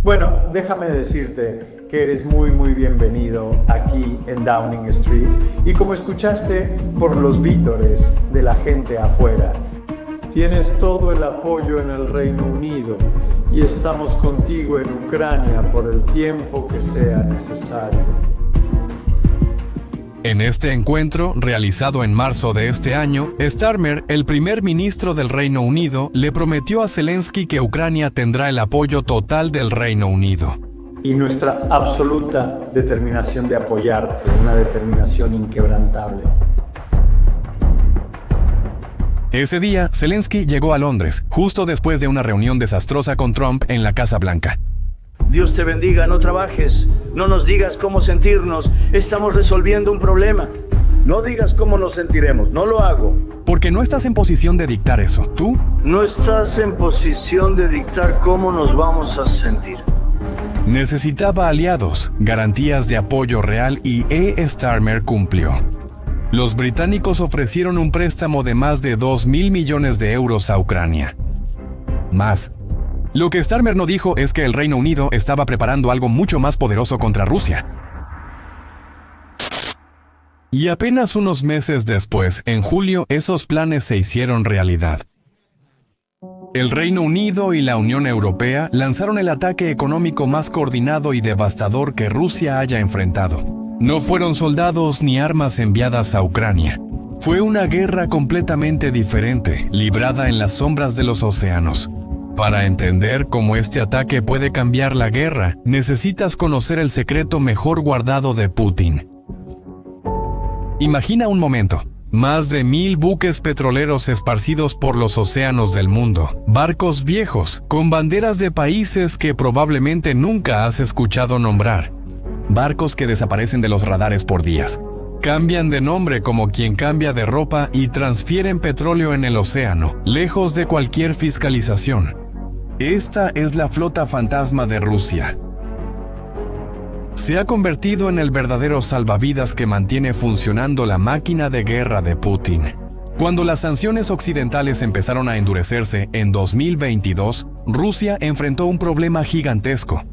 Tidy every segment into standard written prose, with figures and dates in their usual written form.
Bueno, déjame decirte que eres muy bienvenido aquí en Downing Street y como escuchaste por los vítores de la gente afuera, tienes todo el apoyo en el Reino Unido y estamos contigo en Ucrania por el tiempo que sea necesario. En este encuentro, realizado en marzo de este año, Starmer, el primer ministro del Reino Unido, le prometió a Zelensky que Ucrania tendrá el apoyo total del Reino Unido. Y nuestra absoluta determinación de apoyarte, una determinación inquebrantable. Ese día, Zelensky llegó a Londres, justo después de una reunión desastrosa con Trump en la Casa Blanca. Dios te bendiga, no trabajes, no nos digas cómo sentirnos, estamos resolviendo un problema. No digas cómo nos sentiremos, no lo hago. Porque no estás en posición de dictar eso, ¿tú? No estás en posición de dictar cómo nos vamos a sentir. Necesitaba aliados, garantías de apoyo real y Starmer cumplió. Los británicos ofrecieron un préstamo de más de 2.000 millones de euros a Ucrania. Más. Lo que Starmer no dijo es que el Reino Unido estaba preparando algo mucho más poderoso contra Rusia. Y apenas unos meses después, en julio, esos planes se hicieron realidad. El Reino Unido y la Unión Europea lanzaron el ataque económico más coordinado y devastador que Rusia haya enfrentado. No fueron soldados ni armas enviadas a Ucrania. Fue una guerra completamente diferente, librada en las sombras de los océanos. Para entender cómo este ataque puede cambiar la guerra, necesitas conocer el secreto mejor guardado de Putin. Imagina un momento. Más de 1,000 buques petroleros esparcidos por los océanos del mundo. Barcos viejos, con banderas de países que probablemente nunca has escuchado nombrar. Barcos que desaparecen de los radares por días. Cambian de nombre como quien cambia de ropa y transfieren petróleo en el océano, lejos de cualquier fiscalización. Esta es la flota fantasma de Rusia. Se ha convertido en el verdadero salvavidas que mantiene funcionando la máquina de guerra de Putin. Cuando las sanciones occidentales empezaron a endurecerse en 2022, Rusia enfrentó un problema gigantesco.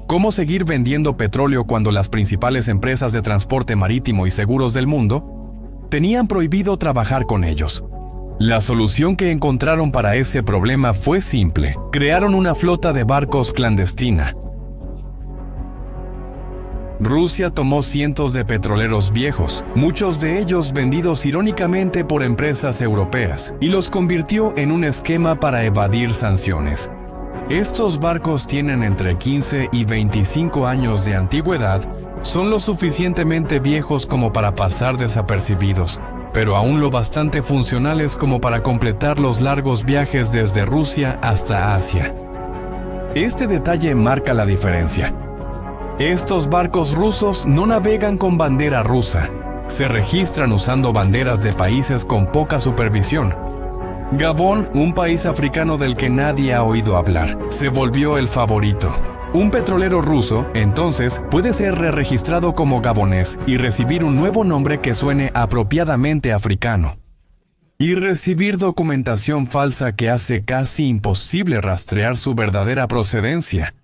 ¿Cómo seguir vendiendo petróleo cuando las principales empresas de transporte marítimo y seguros del mundo tenían prohibido trabajar con ellos? La solución que encontraron para ese problema fue simple. Crearon una flota de barcos clandestina. Rusia tomó cientos de petroleros viejos, muchos de ellos vendidos irónicamente por empresas europeas, y los convirtió en un esquema para evadir sanciones. Estos barcos tienen entre 15 y 25 años de antigüedad, son lo suficientemente viejos como para pasar desapercibidos, pero aún lo bastante funcionales como para completar los largos viajes desde Rusia hasta Asia. Este detalle marca la diferencia. Estos barcos rusos no navegan con bandera rusa, se registran usando banderas de países con poca supervisión. Gabón, un país africano del que nadie ha oído hablar, se volvió el favorito. Un petrolero ruso, entonces, puede ser registrado como gabonés y recibir un nuevo nombre que suene apropiadamente africano. Y recibir documentación falsa que hace casi imposible rastrear su verdadera procedencia.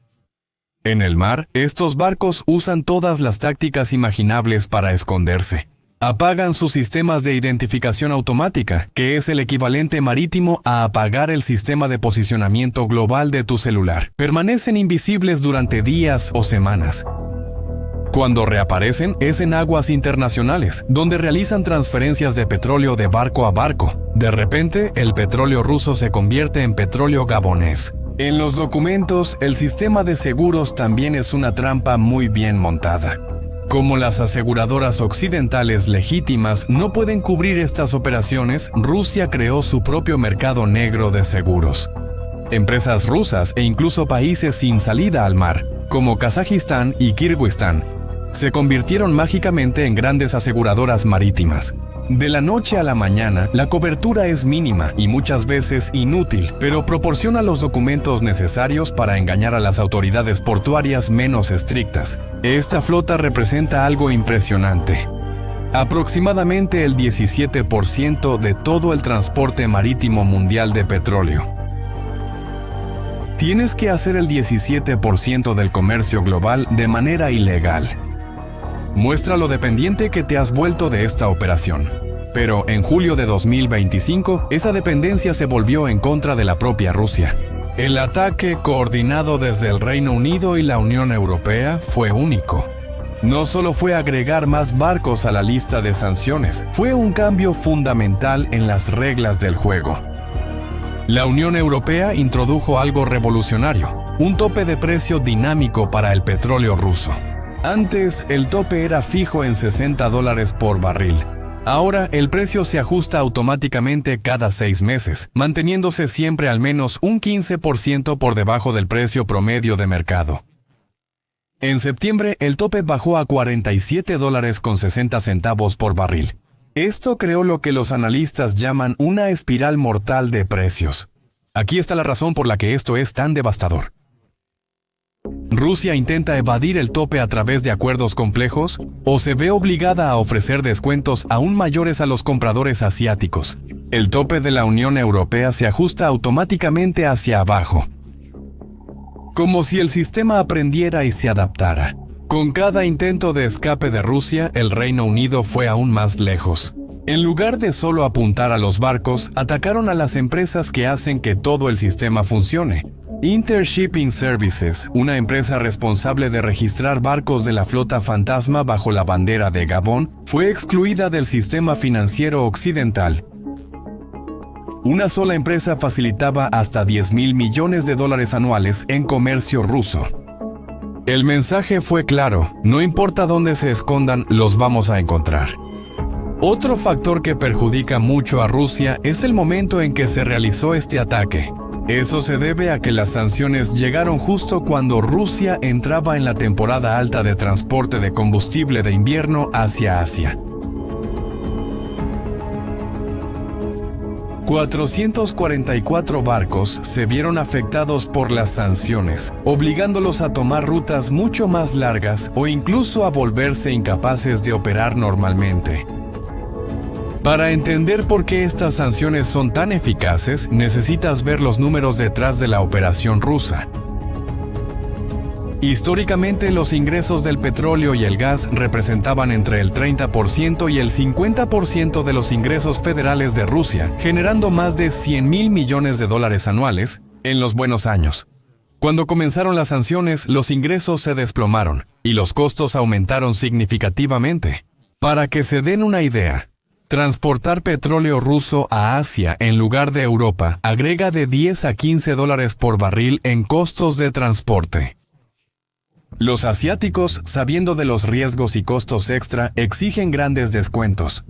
En el mar, estos barcos usan todas las tácticas imaginables para esconderse. Apagan sus sistemas de identificación automática, que es el equivalente marítimo a apagar el sistema de posicionamiento global de tu celular. Permanecen invisibles durante días o semanas. Cuando reaparecen es en aguas internacionales, donde realizan transferencias de petróleo de barco a barco. De repente, el petróleo ruso se convierte en petróleo gabonés. En los documentos, el sistema de seguros también es una trampa muy bien montada. Como las aseguradoras occidentales legítimas no pueden cubrir estas operaciones, Rusia creó su propio mercado negro de seguros. Empresas rusas e incluso países sin salida al mar, como Kazajistán y Kirguistán, se convirtieron mágicamente en grandes aseguradoras marítimas. De la noche a la mañana, la cobertura es mínima y muchas veces inútil, pero proporciona los documentos necesarios para engañar a las autoridades portuarias menos estrictas. Esta flota representa algo impresionante. Aproximadamente el 17% de todo el transporte marítimo mundial de petróleo. tienes que hacer el 17% del comercio global de manera ilegal. Muestra lo dependiente que te has vuelto de esta operación. Pero en julio de 2025, esa dependencia se volvió en contra de la propia Rusia. El ataque coordinado desde el Reino Unido y la Unión Europea fue único. No solo fue agregar más barcos a la lista de sanciones, fue un cambio fundamental en las reglas del juego. La Unión Europea introdujo algo revolucionario, un tope de precio dinámico para el petróleo ruso. Antes, el tope era fijo en $60 por barril. Ahora, el precio se ajusta automáticamente cada 6 meses, manteniéndose siempre al menos un 15% por debajo del precio promedio de mercado. En septiembre, el tope bajó a $47.60 por barril. Esto creó lo que los analistas llaman una espiral mortal de precios. Aquí está la razón por la que esto es tan devastador. ¿Rusia intenta evadir el tope a través de acuerdos complejos o se ve obligada a ofrecer descuentos aún mayores a los compradores asiáticos? El tope de la Unión Europea se ajusta automáticamente hacia abajo, como si el sistema aprendiera y se adaptara. Con cada intento de escape de Rusia, el Reino Unido fue aún más lejos. En lugar de solo apuntar a los barcos, atacaron a las empresas que hacen que todo el sistema funcione. Intershipping Services, una empresa responsable de registrar barcos de la flota fantasma bajo la bandera de Gabón, fue excluida del sistema financiero occidental. Una sola empresa facilitaba hasta $10,000 millones anuales en comercio ruso. El mensaje fue claro: no importa dónde se escondan, los vamos a encontrar. Otro factor que perjudica mucho a Rusia es el momento en que se realizó este ataque. Eso se debe a que las sanciones llegaron justo cuando Rusia entraba en la temporada alta de transporte de combustible de invierno hacia Asia. 444 barcos se vieron afectados por las sanciones, obligándolos a tomar rutas mucho más largas o incluso a volverse incapaces de operar normalmente. Para entender por qué estas sanciones son tan eficaces, necesitas ver los números detrás de la operación rusa. Históricamente, los ingresos del petróleo y el gas representaban entre el 30% y el 50% de los ingresos federales de Rusia, generando más de $100,000 millones anuales en los buenos años. Cuando comenzaron las sanciones, los ingresos se desplomaron y los costos aumentaron significativamente. Para que se den una idea, transportar petróleo ruso a Asia en lugar de Europa agrega de $10 a $15 por barril en costos de transporte. Los asiáticos, sabiendo de los riesgos y costos extra, exigen grandes descuentos.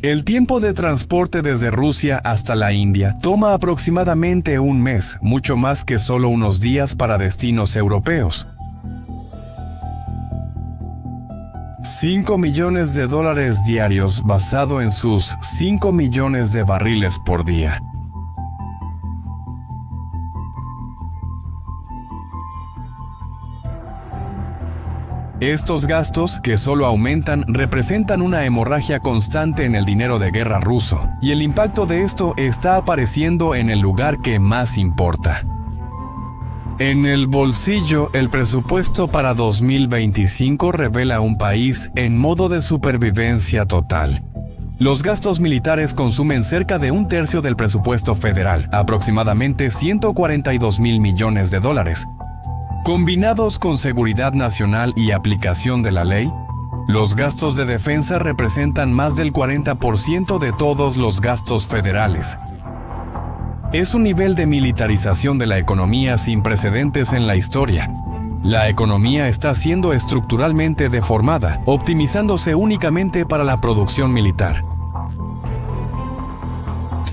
El tiempo de transporte desde Rusia hasta la India toma aproximadamente un mes, mucho más que solo unos días para destinos europeos. $5 millones diarios basado en sus 5 millones de barriles por día. Estos gastos, que solo aumentan, representan una hemorragia constante en el dinero de guerra ruso, y el impacto de esto está apareciendo en el lugar que más importa. En el bolsillo, el presupuesto para 2025 revela un país en modo de supervivencia total. Los gastos militares consumen cerca de un tercio del presupuesto federal, aproximadamente $142,000 millones. Combinados con seguridad nacional y aplicación de la ley, los gastos de defensa representan más del 40% de todos los gastos federales. Es un nivel de militarización de la economía sin precedentes en la historia. La economía está siendo estructuralmente deformada, optimizándose únicamente para la producción militar.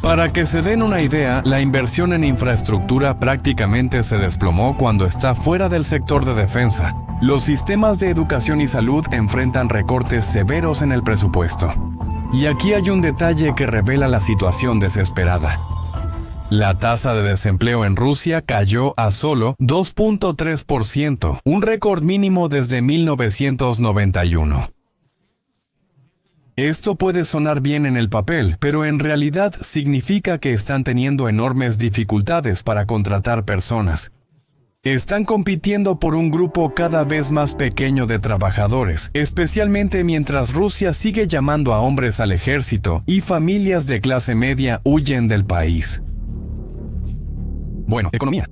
Para que se den una idea, la inversión en infraestructura prácticamente se desplomó cuando está fuera del sector de defensa. Los sistemas de educación y salud enfrentan recortes severos en el presupuesto. Y aquí hay un detalle que revela la situación desesperada. La tasa de desempleo en Rusia cayó a solo 2.3%, un récord mínimo desde 1991. Esto puede sonar bien en el papel, pero en realidad significa que están teniendo enormes dificultades para contratar personas. Están compitiendo por un grupo cada vez más pequeño de trabajadores, especialmente mientras Rusia sigue llamando a hombres al ejército y familias de clase media huyen del país. Bueno, economía.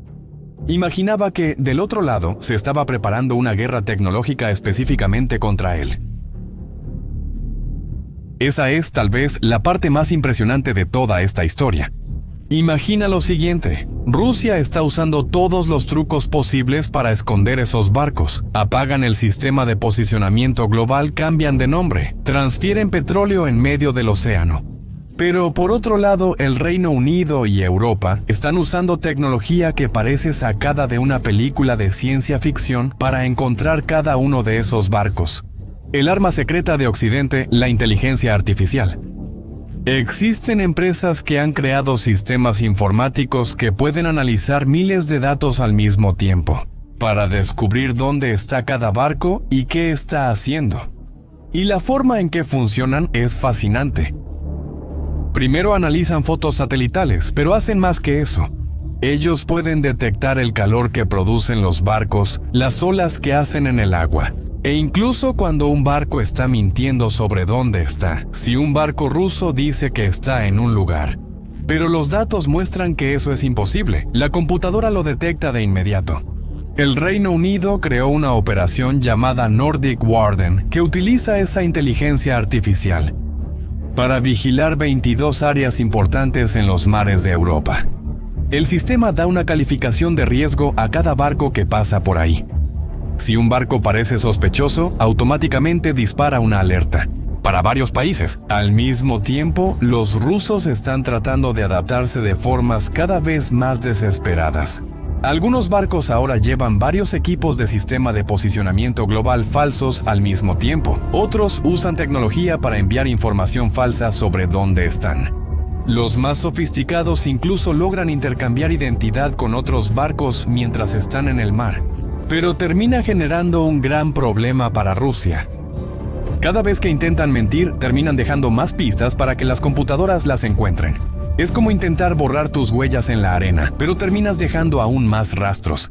Imaginaba que, del otro lado, se estaba preparando una guerra tecnológica específicamente contra él. Esa es, tal vez, la parte más impresionante de toda esta historia. Imagina lo siguiente. Rusia está usando todos los trucos posibles para esconder esos barcos. Apagan el sistema de posicionamiento global, cambian de nombre, transfieren petróleo en medio del océano. Pero por otro lado, el Reino Unido y Europa están usando tecnología que parece sacada de una película de ciencia ficción para encontrar cada uno de esos barcos. El arma secreta de Occidente, la inteligencia artificial. Existen empresas que han creado sistemas informáticos que pueden analizar miles de datos al mismo tiempo, para descubrir dónde está cada barco y qué está haciendo. Y la forma en que funcionan es fascinante. Primero analizan fotos satelitales, pero hacen más que eso. Ellos pueden detectar el calor que producen los barcos, las olas que hacen en el agua. E incluso cuando un barco está mintiendo sobre dónde está, si un barco ruso dice que está en un lugar. Pero los datos muestran que eso es imposible, la computadora lo detecta de inmediato. El Reino Unido creó una operación llamada Nordic Warden que utiliza esa inteligencia artificial para vigilar 22 áreas importantes en los mares de Europa. El sistema da una calificación de riesgo a cada barco que pasa por ahí. Si un barco parece sospechoso, automáticamente dispara una alerta. Para varios países. Al mismo tiempo, los rusos están tratando de adaptarse de formas cada vez más desesperadas. Algunos barcos ahora llevan varios equipos de sistema de posicionamiento global falsos al mismo tiempo. Otros usan tecnología para enviar información falsa sobre dónde están. Los más sofisticados incluso logran intercambiar identidad con otros barcos mientras están en el mar. Pero termina generando un gran problema para Rusia. Cada vez que intentan mentir, terminan dejando más pistas para que las computadoras las encuentren. Es como intentar borrar tus huellas en la arena, pero terminas dejando aún más rastros.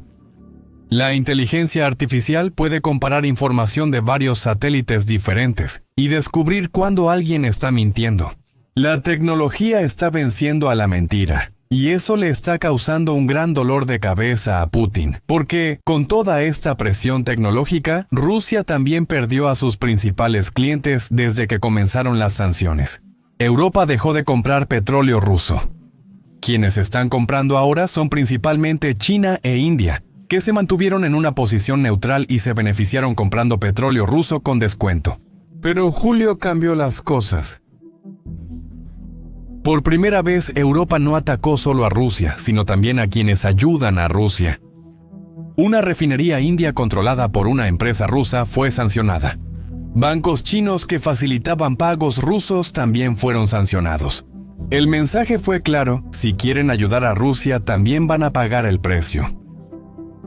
La inteligencia artificial puede comparar información de varios satélites diferentes y descubrir cuándo alguien está mintiendo. La tecnología está venciendo a la mentira. Y eso le está causando un gran dolor de cabeza a Putin, porque con toda esta presión tecnológica, Rusia también perdió a sus principales clientes desde que comenzaron las sanciones. Europa dejó de comprar petróleo ruso. Quienes están comprando ahora son principalmente China e India, que se mantuvieron en una posición neutral y se beneficiaron comprando petróleo ruso con descuento. Pero julio cambió las cosas. Por primera vez, Europa no atacó solo a Rusia, sino también a quienes ayudan a Rusia. Una refinería india controlada por una empresa rusa fue sancionada. Bancos chinos que facilitaban pagos rusos también fueron sancionados. El mensaje fue claro: si quieren ayudar a Rusia, también van a pagar el precio.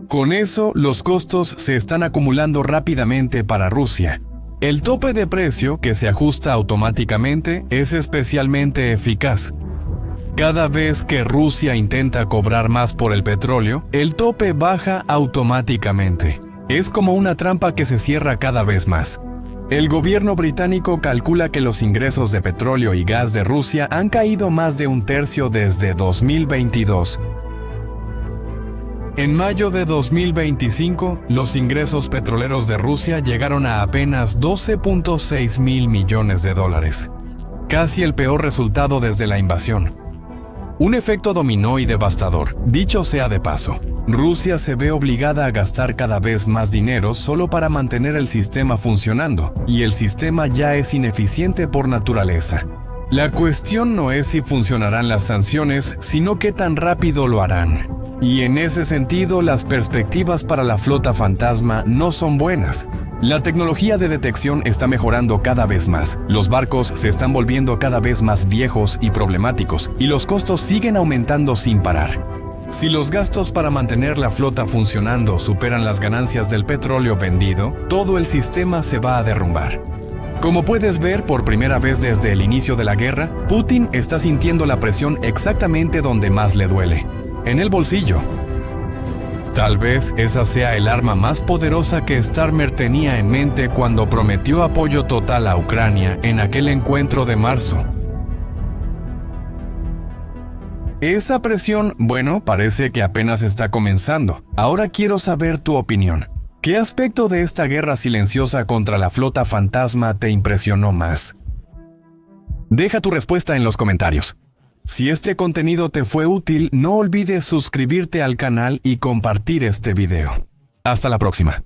Con eso, los costos se están acumulando rápidamente para Rusia. El tope de precio, que se ajusta automáticamente, es especialmente eficaz. Cada vez que Rusia intenta cobrar más por el petróleo, el tope baja automáticamente. Es como una trampa que se cierra cada vez más. El gobierno británico calcula que los ingresos de petróleo y gas de Rusia han caído más de un tercio desde 2022. En mayo de 2025, los ingresos petroleros de Rusia llegaron a apenas 12.6 mil millones de dólares. Casi el peor resultado desde la invasión. Un efecto dominó y devastador, dicho sea de paso. Rusia se ve obligada a gastar cada vez más dinero solo para mantener el sistema funcionando, y el sistema ya es ineficiente por naturaleza. La cuestión no es si funcionarán las sanciones, sino qué tan rápido lo harán. Y en ese sentido, las perspectivas para la flota fantasma no son buenas. La tecnología de detección está mejorando cada vez más. Los barcos se están volviendo cada vez más viejos y problemáticos, y los costos siguen aumentando sin parar. Si los gastos para mantener la flota funcionando superan las ganancias del petróleo vendido, todo el sistema se va a derrumbar. Como puedes ver por primera vez desde el inicio de la guerra, Putin está sintiendo la presión exactamente donde más le duele, en el bolsillo. Tal vez esa sea el arma más poderosa que Starmer tenía en mente cuando prometió apoyo total a Ucrania en aquel encuentro de marzo. Esa presión, bueno, parece que apenas está comenzando. Ahora quiero saber tu opinión. ¿Qué aspecto de esta guerra silenciosa contra la flota fantasma te impresionó más? Deja tu respuesta en los comentarios. Si este contenido te fue útil, no olvides suscribirte al canal y compartir este video. Hasta la próxima.